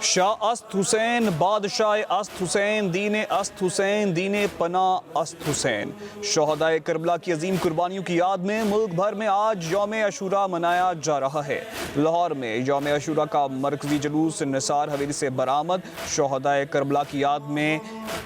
शाह अस्त हुसैन बादशाह अस्त हुसैन दीने अस्त हुसैन दीने पना अस्त हुसैन। शोहदाए करबला की अजीम कुर्बानियों की याद में मुल्क भर में आज यौम अशूरा मनाया जा रहा है। लाहौर में यौम अशूरा का मरकजी जुलूस निसार हवेली से बरामद। शोहदाए करबला की याद में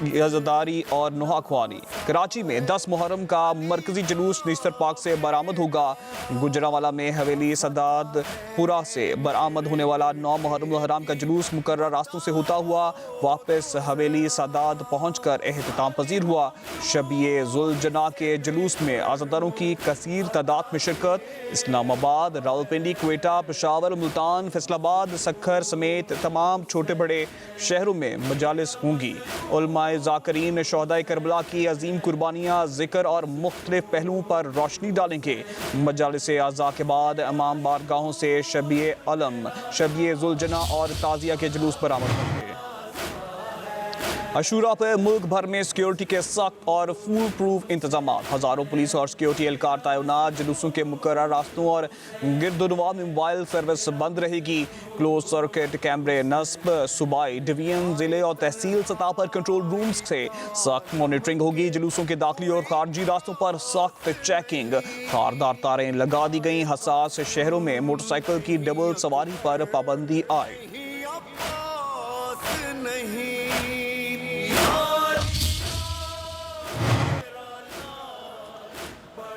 यज़दारी और नुहाख्वानी। कराची में 10 मुहर्रम का मरकजी जुलूस निस्तर पार्क से बरामद होगा। गुजरांवाला में हवेली सदातपुरा से बरामद होने वाला 9 मुहर्रम हराम का जुलूस मुकर्रर रास्तों से होता हुआ वापस हवेली सादात पहुंचकर एहतमाम पजीर हुआ। शबीए जुल्जना के जुलूस में आज़ादारों की कसीर तादाद में शिरकत। इस्लामाबाद, रावलपिंडी, क्वेटा, पेशावर, मुल्तान, फैसलाबाद, सक्खर समेत तमाम छोटे बड़े शहरों में मजालिस होंगी। उलमाए ज़ाकिरीन शोहदाए करबला की अजीम कुर्बानियाँ, जिक्र और मुख्तलिफ पहलुओं पर रोशनी डालेंगे। मजालिस आज़ा के बाद इमाम बारगाहों से शबीए अलम, शबीए जुल्जना और ताज़िया के जुलूस बरामद होंगे। अशूरा पर मुल्क भर में सिक्योरिटी के सख्त और फूल प्रूफ इंतजाम। हज़ारों पुलिस और सिक्योरिटी एहलकार तैनात। जुलूसों के मुकर्रर रास्तों और गिरदोनवा में मोबाइल सर्विस बंद रहेगी। क्लोज सर्किट कैमरे नस्ब। सूबाई, डिवीजन, ज़िले और तहसील सतह पर कंट्रोल रूम्स से सख्त मॉनिटरिंग होगी। जुलूसों के दाखिली और खारजी रास्तों पर सख्त चेकिंग। खारदार तारें लगा दी गई। हसास शहरों में मोटरसाइकिल की डबल सवारी पर पाबंदी आए।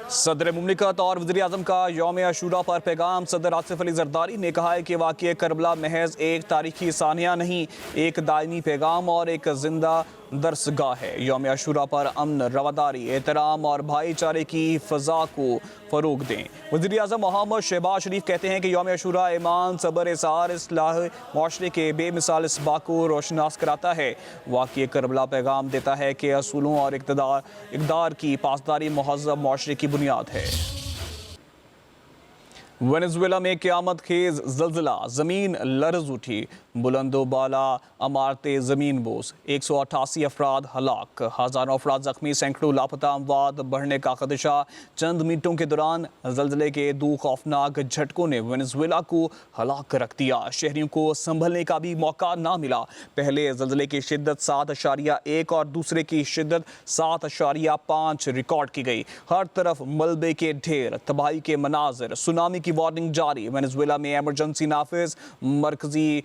सदर मुमलिकत और वज़ीर आज़म का यौम अशूरा पर पैगाम। सदर आसिफ अली ज़रदारी ने कहा है कि वाक़या करबला महज एक तारीखी सानिया नहीं, एक दायमी पैगाम और एक जिंदा दरसगाह है। यौम अशूरा पर अमन, रवादारी, एहतराम और भाईचारे की फ़ज़ा को फ़रोग़ दें। वज़ीर आज़म मोहम्मद शहबाज शरीफ कहते हैं कि यौम अशूरा ईमान, सब्र, इसार, इस्लाह माशरे के बेमिसाल इसबाक़ को रोशनास कराता है। वाक़या करबला पैगाम देता है कि असूलों और इक़दार की पासदारी महज़ब माशरे की बुनियाद है। वेनेज़ुएला में क़यामत खेज़ ज़ल्ज़ला, ज़मीन लर्ज़ उठी। बुलंदो बाला अमारतें ज़मीन बोस। 188 अफराद हलाक, हज़ारों अफराद ज़ख्मी, सैकड़ों लापता। अमवात बढ़ने का खदशा। चंद मिनटों के दौरान ज़ल्ज़ले के 2 खौफनाक झटकों ने वेनेज़ुएला को हलाक रख दिया। शहरियों को संभलने का भी मौका ना मिला। पहले ज़ल्ज़ले की शिद्दत 7.1 और दूसरे की शिद्दत 7.5 रिकॉर्ड की गई। हर तरफ मलबे के ढेर, तबाही के मनाजिर। सुनामी की वार्निंग जारी। वेनेज़ुएला में एमरजेंसी नाफिज। मरकजी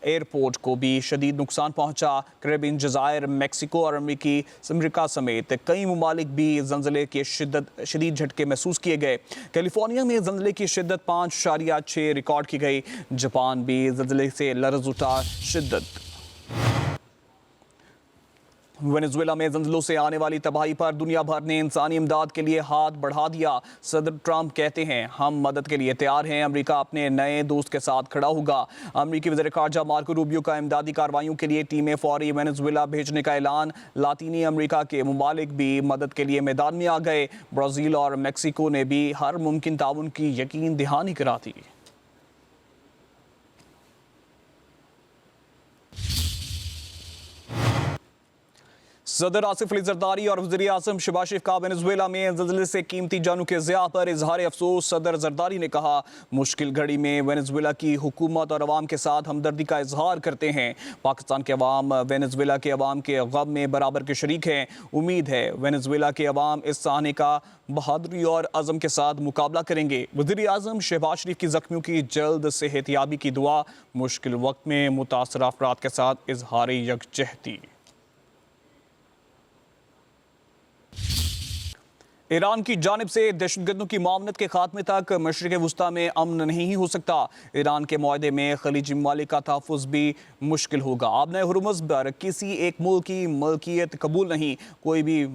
एयरपोर्ट को भी शदीद नुकसान पहुंचा। कैरेबियन, जज़ायर, मेक्सिको और अमेरिका समेत कई ममालिक भी ज़ल्ज़ले के शदीद झटके महसूस किए गए। कैलिफोर्निया में ज़ल्ज़ले की शिद्दत 5.6 रिकॉर्ड की गई। जापान भी ज़ल्ज़ले से लर्ज़ उठा। शिद्दत। वेनेज़ुएला में ज़ल्ज़लों से आने वाली तबाही पर दुनिया भर ने इंसानी इमदाद के लिए हाथ बढ़ा दिया। सदर ट्रंप कहते हैं हम मदद के लिए तैयार हैं। अमेरिका अपने नए दोस्त के साथ खड़ा होगा। अमेरिकी वज़ीर ख़ारजा मार्को रूबियो का इमदादी कार्रवाइयों के लिए टीमें फौरी वेनेज़ुएला भेजने का ऐलान। लातीनी अमेरिका के ममालिक भी मदद के लिए मैदान में आ गए। ब्राज़ील और मेक्सिको ने भी हर मुमकिन ताउन की यकीन दहानी करा दी। सदर आसिफ अली ज़रदारी और वज़ीर आज़म शहबाज शरीफ का वेनेज़ुएला में ज़ल्ज़ले से कीमती जानों के ज़िया पर इजहार अफसोस। सदर ज़रदारी ने कहा मुश्किल घड़ी में वेनेज़ुएला की हुकूमत और अवाम के साथ हमदर्दी का इजहार करते हैं। पाकिस्तान के अवाम वेनेज़ुएला के अवाम के गम में बराबर के शरीक हैं। उम्मीद है वेनेज़ुएला के अवाम इस साहने का बहादुरी और अज़म के साथ मुकाबला करेंगे। वज़ीर आज़म शहबाज शरीफ की ज़ख्मियों की जल्द सेहतयाबी की दुआ। मुश्किल वक्त में मुतासरा अफराद के साथ इजहार यकजहती। ईरान की जानिब से दहशतगर्दों की मामलत के खात्मे तक मशरिक़ वुस्ता में अमन नहीं हो सकता। ईरान के मुआहदे में खलीजी ममालिक का तहफ़्फ़ुज़ भी मुश्किल होगा। आबनाए हुर्मुज़ पर किसी एक मुल्क की मलकियत कबूल नहीं। कोई भी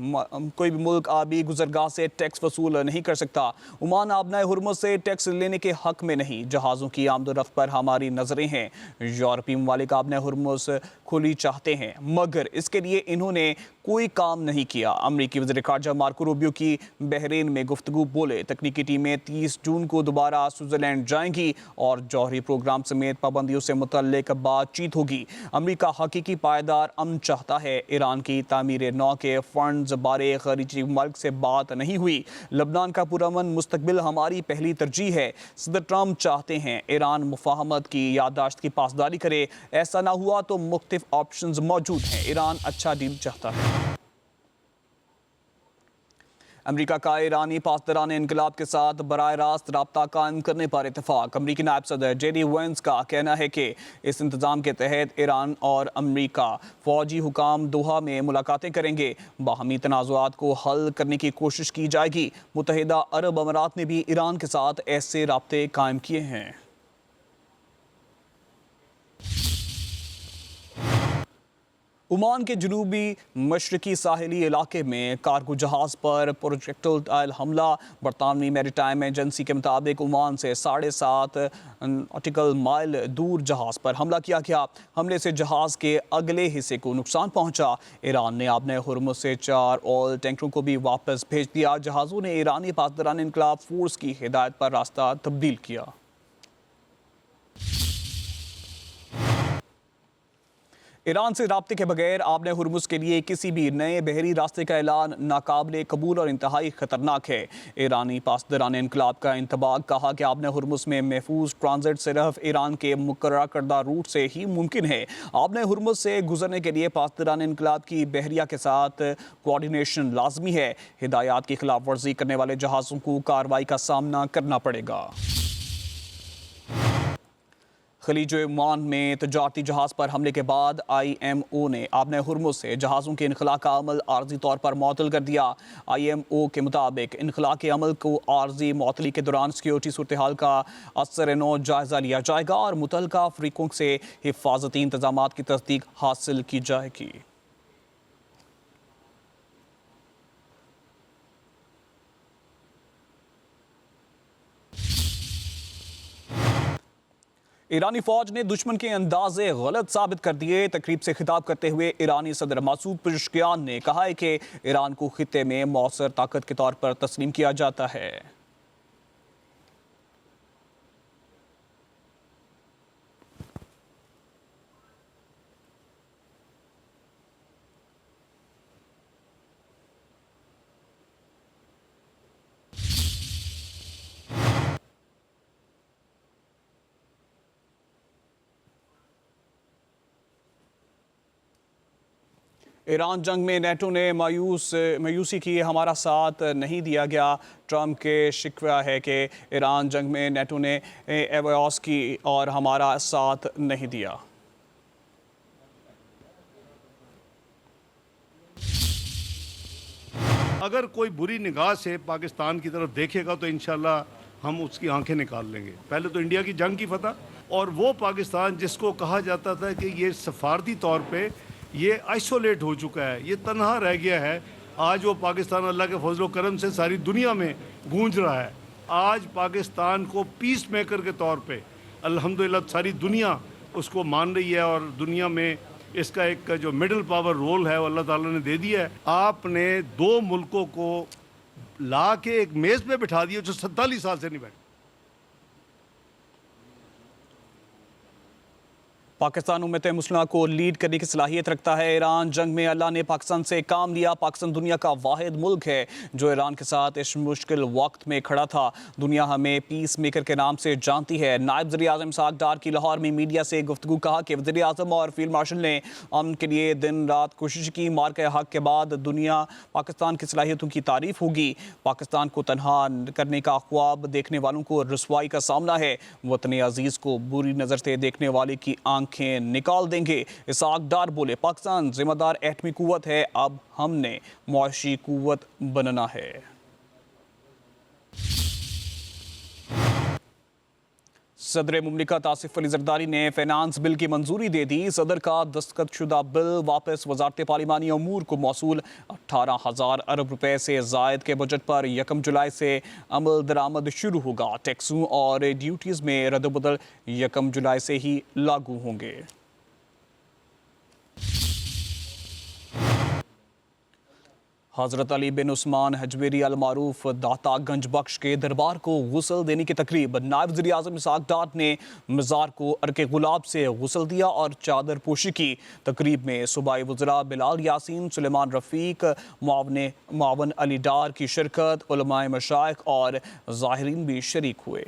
मुल्क आबी गुज़रगाह से टैक्स वसूल नहीं कर सकता। ओमान आबनाए हुर्मुज़ से टैक्स लेने के हक़ में नहीं। जहाज़ों की आमदोरफ्त पर हमारी नज़रें हैं। यूरोपीय ममालिक आबनाए हुर्मुज़ खुली चाहते हैं, मगर इसके लिए इन्होंने कोई काम नहीं किया। अमरीकी वज़ीर ख़ारजा मार्को रूबियो की बहरीन में गुफ्तगू। बोले, तकनीकी टीमें 30 जून को दोबारा स्विट्ज़रलैंड जाएंगी और जौहरी प्रोग्राम समेत पाबंदियों से मुतल्लिक बातचीत होगी। अमरीका हकीकी पायदार अमन चाहता है। ईरान की तामीर नौ के फंड्स बारे खलीजी मुल्क से बात नहीं हुई। लबनान का पुरअमन मुस्तकबिल हमारी पहली तरजीह है। सदर ट्रंप चाहते हैं ईरान मुफाहमत की याददाश्त की पासदारी करे। ऐसा ना हुआ तो मुख्तलिफ ऑप्शंस मौजूद हैं। ईरान अच्छा डील चाहता है। अमरीका का ईरानी पासदारान इनकलाब के साथ बराह रास्त राब्ता कायम करने पर इतफाक। अमरीकी नायब सदर जेडी वेंस का कहना है कि इस इंतजाम के तहत ईरान और अमरीका फौजी हुकाम दोहा में मुलाकातें करेंगे। बाहमी तनाज़ुआत को हल करने की कोशिश की जाएगी। मुत्तहिदा अरब अमारात ने भी ईरान के साथ ऐसे राब्ते कायम किए हैं। ओमान के जनूबी मशरकी साहिली इलाके में कार्गो जहाज़ पर प्रोजेक्टाइल हमला। बरतानवी मैरीटाइम एजेंसी के मुताबिक ओमान से 7.5 नॉटिकल माइल दूर जहाज़ पर हमला किया गया। हमले से जहाज़ के अगले हिस्से को नुकसान पहुंचा। ईरान ने अपने हुर्मुज़ से 4 ऑयल टैंकरों को भी वापस भेज दिया। जहाज़ों ने ईरानी पासदारान इनकलाब फोर्स की हिदायत पर रास्ता तब्दील किया। ईरान से राब्ते के बगैर आपने हुर्मुज़ के लिए किसी भी नए बहरी रास्ते का ऐलान नाकाबिले कबूल और इंतहाई ख़तरनाक है। ईरानी पासदारान इनकलाब का इंतबाह कहा कि आपने हुर्मुज़ में महफूज ट्रांजिट सिर्फ ईरान के मुकर्रर करदा रूट से ही मुमकिन है। आपने हुर्मुज़ से गुजरने के लिए पासदारान इनकलाब की बहरिया के साथ कोऑर्डिनेशन लाजमी है। हिदायत की खिलाफ वर्जी करने वाले जहाज़ों को कार्रवाई का सामना करना पड़ेगा। खलीज ओमान में तजारती जहाज़ पर हमले के बाद IMO ने आपने हुर्मुज़ से जहाज़ों के इनखला का अमल आर्जी तौर पर मुअत्तल कर दिया। IMO के मुताबिक इनखला के अमल को आर्जी मुअत्तली के दौरान सिक्योरिटी सूरत हाल का असर-ए-नौ जायज़ा लिया जाएगा और मुतल्लिका फ़रीक़ों से हिफाजती इंतज़ामात की तस्दीक हासिल की जाएगी। ईरानी फौज ने दुश्मन के अंदाजे गलत साबित कर दिए। तकरीब से खिताब करते हुए ईरानी सदर मसूद पेज़ेश्कियान ने कहा है कि ईरान को खित्ते में मौसर ताकत के तौर पर तस्लीम किया जाता है। ईरान जंग में नेटो ने मायूसी की, हमारा साथ नहीं दिया गया। ट्रंप के शिकवा है कि ईरान जंग में नेटो ने एवॉस की और हमारा साथ नहीं दिया। अगर कोई बुरी निगाह से पाकिस्तान की तरफ देखेगा तो इंशाल्लाह हम उसकी आंखें निकाल लेंगे। पहले तो इंडिया की जंग की फतह और वो पाकिस्तान जिसको कहा जाता था कि ये सफारती तौर पे ये आइसोलेट हो चुका है, ये तन्हा रह गया है। आज वो पाकिस्तान अल्लाह के फजल करम से सारी दुनिया में गूंज रहा है। आज पाकिस्तान को पीस मेकर के तौर पे अल्हम्दुलिल्लाह सारी दुनिया उसको मान रही है और दुनिया में इसका एक जो मिडिल पावर रोल है वो अल्लाह ताला ने दे दिया है। आपने 2 मुल्कों को ला के एक मेज़ पे बिठा दिया जो 47 साल से नहीं बैठे। पाकिस्तान उम्मत मुस्लिमा को लीड करने की सलाहियत रखता है। ईरान जंग में अल्लाह ने पाकिस्तान से काम लिया। पाकिस्तान दुनिया का वाहिद मुल्क है जो ईरान के साथ इस मुश्किल वक्त में खड़ा था। दुनिया हमें पीस मेकर के नाम से जानती है। नायब वज़ीर आज़म इसहाक डार की लाहौर में मीडिया से गुफ्तगू कहा कि वज़ीर आज़म और फील्ड मार्शल ने अमन के लिए दिन रात कोशिश की। मार्का हक के बाद दुनिया पाकिस्तान की सलाहियतों की तारीफ होगी। पाकिस्तान को तनहा करने का ख्वाब देखने वालों को रसवाई का सामना है। वतन अजीज़ को बुरी नज़र से देखने वाले की आंखें निकाल देंगे। इसहाक डार बोले, पाकिस्तान जिम्मेदार एटमी कुव्वत है, अब हमने मुआशी कुव्वत बनना है। सदर मुमलिकत आसिफ अली जरदारी ने फाइनेंस बिल की मंजूरी दे दी। सदर का दस्तखतशुदा बिल वापस वजारत पार्लिमानी अमूर को मौसूल 18,000 अरब रुपए से जायद के बजट पर 1 जुलाई से अमल दरामद शुरू होगा। टैक्सों और ड्यूटीज़ में रद्दबदल 1 जुलाई से ही लागू होंगे। हज़रत अली बिन उस्मान हजवेरी अल मारूफ दाता गंज बख्श के दरबार को गुस्ल देने की तकरीब। नायब वज़ीर आज़म इसहाक डार ने मज़ार को अर्के गुलाब से गुस्ल दिया और चादर पोशी की। तकरीब में सूबाई वज़रा बिलाल यासीन, सुलेमान रफ़ीक, मुआवन अली डार की शिरकत, उलमाए मशाइख और ज़ाहिरीन भी शरीक हुए।